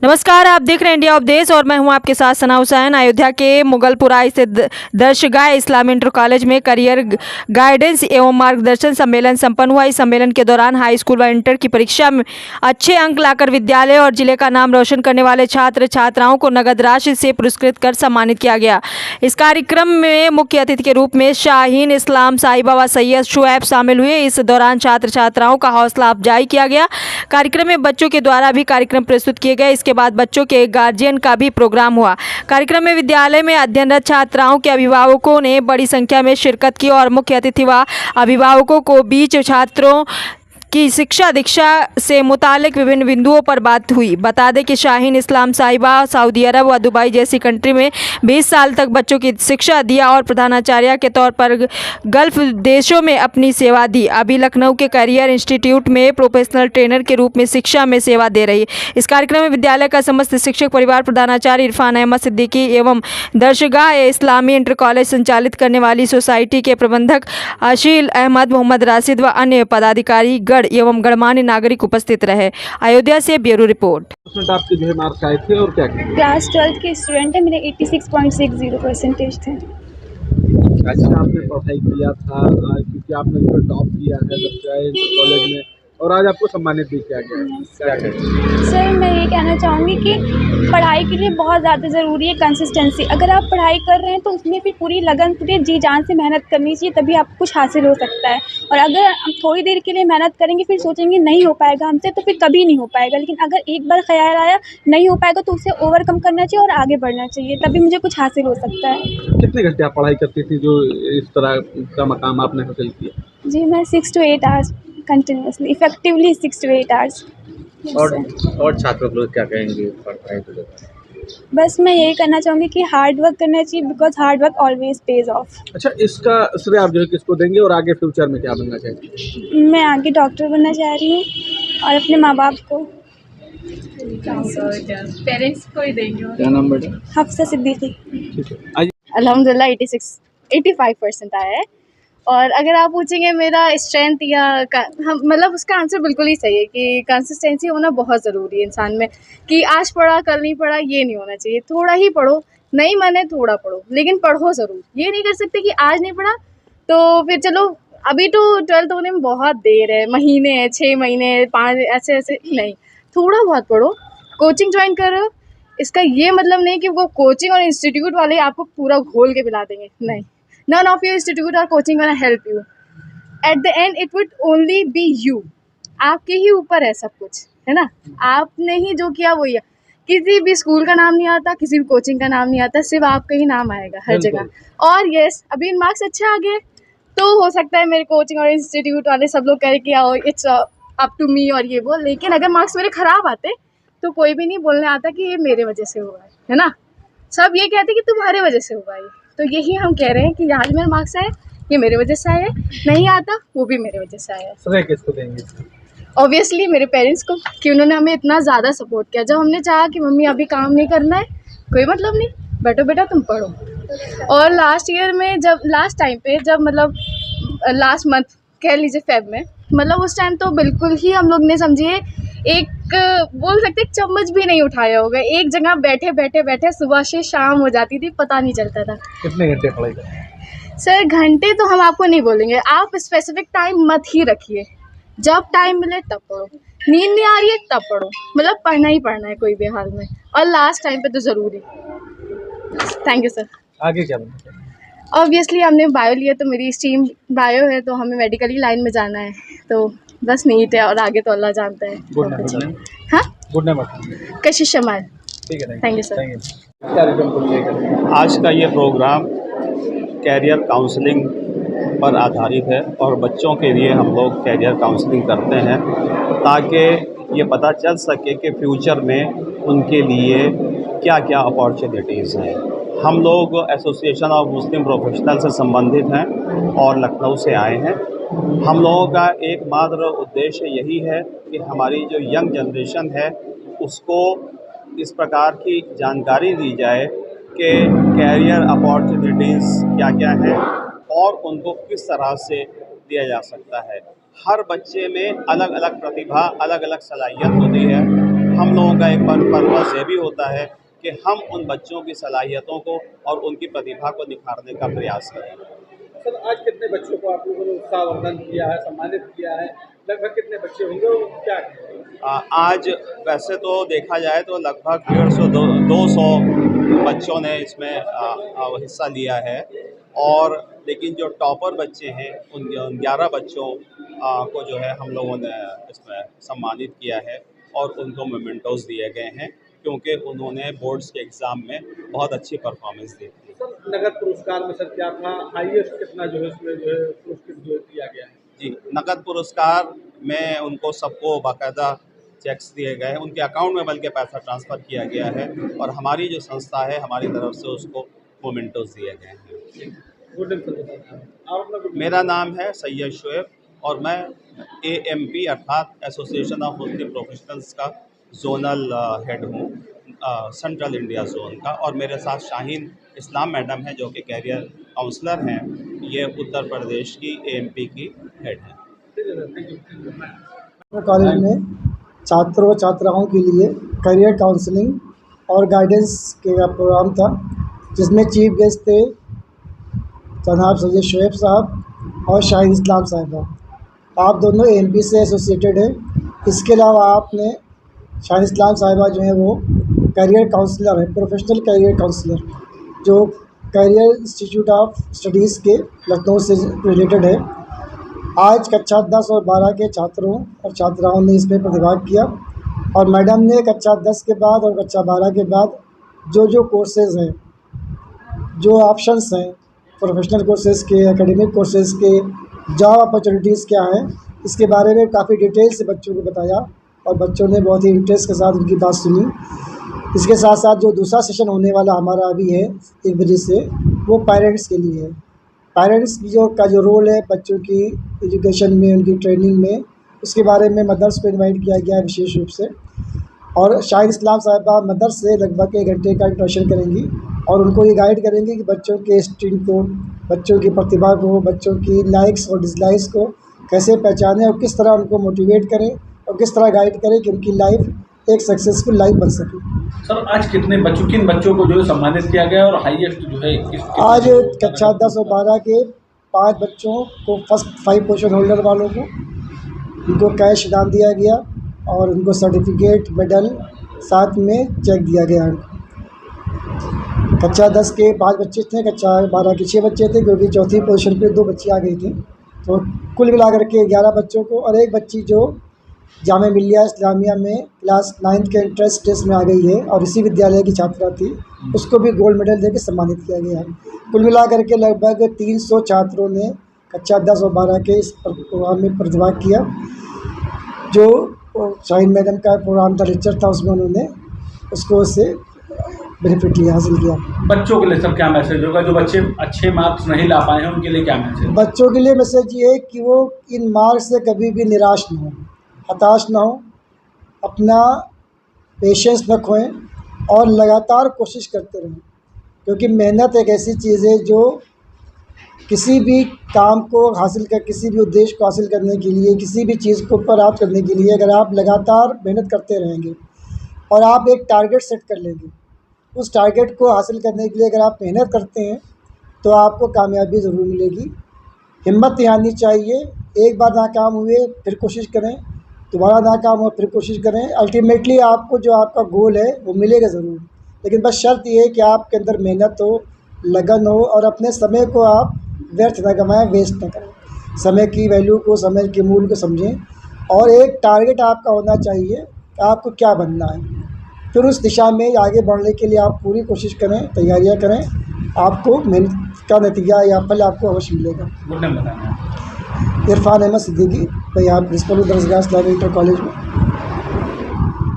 नमस्कार, आप देख रहे हैं इंडिया उपदेश और मैं हूं आपके साथ सना हुसैन। अयोध्या के मुगलपुरा स्थित दर्शगाह इस्लामी इंटर कॉलेज में करियर गाइडेंस एवं मार्गदर्शन सम्मेलन संपन्न हुआ। इस सम्मेलन के दौरान हाई स्कूल व इंटर की परीक्षा में अच्छे अंक लाकर विद्यालय और जिले का नाम रोशन करने वाले छात्र छात्राओं को नगद राशि से पुरस्कृत कर सम्मानित किया गया। इस कार्यक्रम में मुख्य अतिथि के रूप में शाहीन इस्लाम साहिबा व सैयद शुएब शामिल हुए। इस दौरान छात्र छात्राओं का हौसला अफजाई किया गया। कार्यक्रम में बच्चों के द्वारा भी कार्यक्रम प्रस्तुत किए गए। इसके बाद बच्चों के गार्जियन का भी प्रोग्राम हुआ। कार्यक्रम में विद्यालय में अध्ययनरत छात्राओं के अभिभावकों ने बड़ी संख्या में शिरकत की और मुख्य अतिथि व अभिभावकों को बीच छात्रों की शिक्षा दीक्षा से मुतालिक विभिन्न बिंदुओं पर बात हुई। बता दें कि शाहीन इस्लाम साहिबा सऊदी अरब व दुबई जैसी कंट्री में 20 साल तक बच्चों की शिक्षा दिया और प्रधानाचार्य के तौर पर गल्फ देशों में अपनी सेवा दी। अभी लखनऊ के करियर इंस्टीट्यूट में प्रोफेशनल ट्रेनर के रूप में शिक्षा में सेवा दे रही। इस कार्यक्रम में विद्यालय का समस्त शिक्षक परिवार, प्रधानाचार्य इरफान अहमद सिद्दीकी एवं दर्शगाह इस्लामी इंटर कॉलेज संचालित करने वाली सोसाइटी के प्रबंधक अशील अहमद, मोहम्मद राशिद व अन्य पदाधिकारी एवं गणमान्य नागरिक उपस्थित रहे। अयोध्या से ब्यूरो रिपोर्ट। आपके जो है मार्क्स आए थे और क्या किया? क्लास 12 के स्टूडेंट है, मेरे 86.60% थे। अच्छा, आपने पढ़ाई किया था क्योंकि आपने जो टॉप किया है कॉलेज में और आज आपको सम्मानित भी किया गया है, क्या कहें? सर, मैं ये कहना चाहूँगी कि पढ़ाई के लिए बहुत ज़्यादा ज़रूरी है कंसिस्टेंसी। अगर आप पढ़ाई कर रहे हैं तो उसमें भी पूरी लगन, पूरी जी जान से मेहनत करनी चाहिए, तभी आपको कुछ हासिल हो सकता है। और अगर हम थोड़ी देर के लिए मेहनत करेंगे फिर सोचेंगे नहीं हो पाएगा हमसे, तो फिर कभी नहीं हो पाएगा। लेकिन अगर एक बार ख्याल आया नहीं हो पाएगा तो उसे ओवरकम करना चाहिए और आगे बढ़ना चाहिए, तभी मुझे कुछ हासिल हो सकता है। कितने घंटे आप पढ़ाई करती थी जो इस तरह का मकाम आपने हासिल किया? जी, मैं 6 to 8 hours continuously, effectively 6 to 8 hours. और छात्रों को क्या कहेंगे पढ़ाई को लेकर? बस मैं यही करना चाहूँगी कि हार्ड वर्क करना चाहिए, because hard work always page of. अच्छा, इसका श्रेय आप जो है किसको देंगे और आगे फ्यूचर में क्या बनना चाहेंगे? मैं आगे डॉक्टर बनना चाह रही हूँ और अपने माँ बाप को। पेरेंट्स को ही देंगे। क्या नाम बेटा? हफ्सा सिद्दीकी। ठीक है। अल्हम्दुलिल्लाह 85% आया है। और अगर आप पूछेंगे मेरा स्ट्रेंथ या हम मतलब उसका आंसर बिल्कुल ही सही है कि कंसिस्टेंसी होना बहुत ज़रूरी है इंसान में, कि आज पढ़ा कल नहीं पढ़ा ये नहीं होना चाहिए। थोड़ा ही पढ़ो, नहीं माने थोड़ा पढ़ो, लेकिन पढ़ो ज़रूर। ये नहीं कर सकते कि आज नहीं पढ़ा तो फिर चलो अभी तो 12th होने में बहुत देर है, महीने हैं, 6 महीने 5 ऐसे नहीं, थोड़ा बहुत पढ़ो। कोचिंग ज्वाइन करो, इसका ये मतलब नहीं कि वो कोचिंग और इंस्टीट्यूट वाले आपको पूरा घोल के पिला देंगे, नहीं। None of your institute or coaching gonna help you. At the end, it would only be you. आपके ही ऊपर है सब कुछ, है ना? आपने ही जो किया वही है। किसी भी स्कूल का नाम नहीं आता, किसी भी कोचिंग का नाम नहीं आता, सिर्फ आपका ही नाम आएगा हर जगह। और यस, अभी मार्क्स अच्छे आ गए तो हो सकता है मेरे कोचिंग और इंस्टीट्यूट वाले सब लोग कहें कि आओ इट्स अप टू मी और ये वो। लेकिन अगर मार्क्स मेरे ख़राब आते तो कोई भी नहीं बोलने आता कि ये मेरे वजह से हुआ है ना? सब ये कहते कि तुम्हारे वजह से हुआ है। तो यही हम कह रहे हैं कि आज मेरे मार्क्स आए, ये मेरे वजह से आया, नहीं आता वो भी मेरे वजह से आया। श्रेय किसको देंगे? ऑब्वियसली मेरे पेरेंट्स को, कि उन्होंने हमें इतना ज़्यादा सपोर्ट किया। जब हमने चाहा कि मम्मी अभी काम नहीं करना है, कोई मतलब नहीं, बैठो बेटा तुम पढ़ो। और लास्ट ईयर में लास्ट टाइम पे मतलब लास्ट मंथ कह लीजिए फेब में, मतलब उस टाइम तो बिल्कुल ही हम लोग ने समझिए एक बोल सकते एक चम्मच भी नहीं उठाया होगा। एक जगह बैठे सुबह से शाम हो जाती थी, पता नहीं चलता था। कितने घंटे पढ़ाई करते? सर घंटे तो हम आपको नहीं बोलेंगे, आप स्पेसिफिक टाइम मत ही रखिए, जब टाइम मिले तब पढ़ो। नींद नहीं आ रही है तब पढ़ो, मतलब पढ़ना ही पढ़ना है कोई भी हाल में, और लास्ट टाइम पे तो ज़रूरी। Thank you sir. आगे क्या बनना चाहिए? ऑब्वियसली हमने बायो लिया तो मेरी स्ट्रीम बायो है, तो हमें मेडिकल ही लाइन में जाना है, तो बस नीट है और आगे तो अल्लाह जानता है। हाँ, गुड नेम कशिश शमाल। ठीक है, थैंक यू सर। आज का ये प्रोग्राम कैरियर काउंसलिंग पर आधारित है और बच्चों के लिए हम लोग कैरियर काउंसलिंग करते हैं ताकि ये पता चल सके कि फ्यूचर में उनके लिए क्या क्या अपॉर्चुनिटीज़ हैं। हम लोग एसोसिएशन ऑफ मुस्लिम प्रोफेशनल से संबंधित हैं और लखनऊ से आए हैं। हम लोगों का एकमात्र उद्देश्य यही है कि हमारी जो यंग जनरेशन है उसको इस प्रकार की जानकारी दी जाए कि कैरियर अपॉर्चुनिटीज़ क्या क्या हैं और उनको किस तरह से दिया जा सकता है। हर बच्चे में अलग अलग प्रतिभा, अलग अलग सलाहियत होती है हम लोगों का एक पर्पस ये भी होता है कि हम उन बच्चों की सलाहियतों को और उनकी प्रतिभा को निखारने का प्रयास करें। सर आज कितने बच्चों को आप लोगों ने उत्साहवर्धन किया है, सम्मानित किया है, लगभग कितने बच्चे होंगे और क्या है? आज वैसे तो देखा जाए तो लगभग 150-200 बच्चों ने इसमें हिस्सा लिया है, और लेकिन जो टॉपर बच्चे हैं उन 11 बच्चों को जो है हम लोगों ने इसमें सम्मानित किया है और उनको मोमेंटोस दिए गए हैं, क्योंकि उन्होंने बोर्ड्स के एग्ज़ाम में बहुत अच्छी परफॉर्मेंस दी थी। सर नगद पुरस्कार में सर क्या था, हाईएस्ट कितना जो है उसमें जो है पुरस्कृत जो किया गया है? जी, नकद पुरस्कार में उनको सबको बाकायदा चेक्स दिए गए हैं, उनके अकाउंट में बल्कि पैसा ट्रांसफ़र किया गया है, और हमारी जो संस्था है हमारी तरफ से उसको मोमेंटोस दिए गए हैं। गुड नेम सर, आप अपना गुड मेरा नाम है सैयद शुएब और मैं AMP अर्थात एसोसिएशन ऑफ मुस्लिम प्रोफेशनल्स का जोनल हेड हूँ, सेंट्रल इंडिया जोन का, और मेरे साथ शाहीन इस्लाम मैडम है जो कि कैरियर काउंसलर हैं, ये उत्तर प्रदेश की AMP की हेड हैं। कॉलेज में छात्रों छात्राओं के लिए करियर काउंसलिंग और गाइडेंस का प्रोग्राम था, जिसमें चीफ गेस्ट थे जनाब सैयद शुएब साहब और शाहीन इस्लाम साहिबा। आप दोनों AMP से एसोसिएटेड हैं। इसके अलावा आपने शाहीन इस्लाम साहिबा जो है वो करियर काउंसलर है, प्रोफेशनल करियर काउंसलर, जो करियर इंस्टीट्यूट ऑफ स्टडीज़ के लखनऊ से रिलेटेड है। आज कक्षा 10 और 12 के छात्रों और छात्राओं ने इसमें प्रतिभाग किया, और मैडम ने कक्षा 10 के बाद और कक्षा 12 के बाद जो कोर्सेज़ हैं, जो ऑप्शंस हैं प्रोफेशनल कोर्सेज़ के, एकेडमिक कोर्सेज़ के, जॉब अपॉर्चुनिटीज़ क्या हैं, इसके बारे में काफ़ी डिटेल से बच्चों को बताया, और बच्चों ने बहुत ही इंटरेस्ट के साथ उनकी बात सुनी। इसके साथ साथ जो दूसरा सेशन होने वाला हमारा अभी है 1 बजे से, वो पेरेंट्स के लिए है। पेरेंट्स की का जो रोल है बच्चों की एजुकेशन में, उनकी ट्रेनिंग में, उसके बारे में मदर्स को इनवाइट किया गया है विशेष रूप से। और शाहीन इस्लाम साहिबा मदर्स से लगभग 1 घंटे का इंटरेक्शन करेंगी, और उनको ये गाइड करेंगे कि बच्चों के स्ट्रीम को, बच्चों की प्रतिभा को, बच्चों की लाइक्स और डिसलाइक्स को कैसे पहचानें, और किस तरह उनको मोटिवेट करें, और किस तरह गाइड करें कि उनकी लाइफ एक सक्सेसफुल लाइफ बन सके। सर आज किन बच्चों को जो है सम्मानित किया गया और हाईएस्ट जो है आज कक्षा 10 और 12 के 5 बच्चों को फर्स्ट 5 पोजीशन होल्डर वालों को उनको कैश इनाम दिया गया, और उनको सर्टिफिकेट, मेडल साथ में चेक दिया गया। कक्षा 10 के 5 बच्चे थे, कक्षा 12 के 6 बच्चे थे, क्योंकि चौथी पोजीशन पे 2 बच्ची आ गई थी, तो कुल मिलाकर के 11 बच्चों को, और एक बच्ची जो जामिया मिल्लिया इस्लामिया में क्लास 9 के एंट्रेंस टेस्ट में आ गई है और इसी विद्यालय की छात्रा थी, उसको भी गोल्ड मेडल देकर सम्मानित किया गया है। कुल मिलाकर के लगभग 300 छात्रों ने कक्षा 10 और 12 के इस प्रोग्राम में प्रतिभाग किया। जो शाहीन मैडम का प्रोग्राम था, लेक्चर था, उसमें उन्होंने उसको उससे बेनिफिट लिया, हासिल किया। बच्चों के लिए सर क्या मैसेज होगा, जो बच्चे अच्छे मार्क्स नहीं ला पाए हैं उनके लिए क्या मैसेज? बच्चों के लिए मैसेज ये है कि वो इन मार्क्स से कभी भी निराश न हो, हताश ना हो, अपना पेशेंस न खोएं, और लगातार कोशिश करते रहें, क्योंकि मेहनत एक ऐसी चीज़ है जो किसी भी काम को हासिल कर, किसी भी उद्देश्य को हासिल करने के लिए, किसी भी चीज़ को प्राप्त करने के लिए, अगर आप लगातार मेहनत करते रहेंगे और आप एक टारगेट सेट कर लेंगे, उस टारगेट को हासिल करने के लिए अगर आप मेहनत करते हैं तो आपको कामयाबी ज़रूर मिलेगी। हिम्मत नहीं आनी चाहिए, एक बार नाकाम हुए फिर कोशिश करें, दोबारा नाकाम हो फिर कोशिश करें, अल्टीमेटली आपको जो आपका गोल है वो मिलेगा ज़रूर। लेकिन बस शर्त ये है कि आपके अंदर मेहनत हो, लगन हो, और अपने समय को आप व्यर्थ न गंवाएं, वेस्ट न करें। समय की वैल्यू को, समय के मूल्य को समझें, और एक टारगेट आपका होना चाहिए कि आपको क्या बनना है, फिर उस दिशा में आगे बढ़ने के लिए आप पूरी कोशिश करें, तैयारियां करें, आपको मेहनत का नतीजा या फल आपको अवश्य मिलेगा। गुड नेम बताना। इरफान अहमद सिद्दीकी, मैं यहाँ प्रिंसिपल दरसगाह इस्लामिक इंटर कॉलेज में।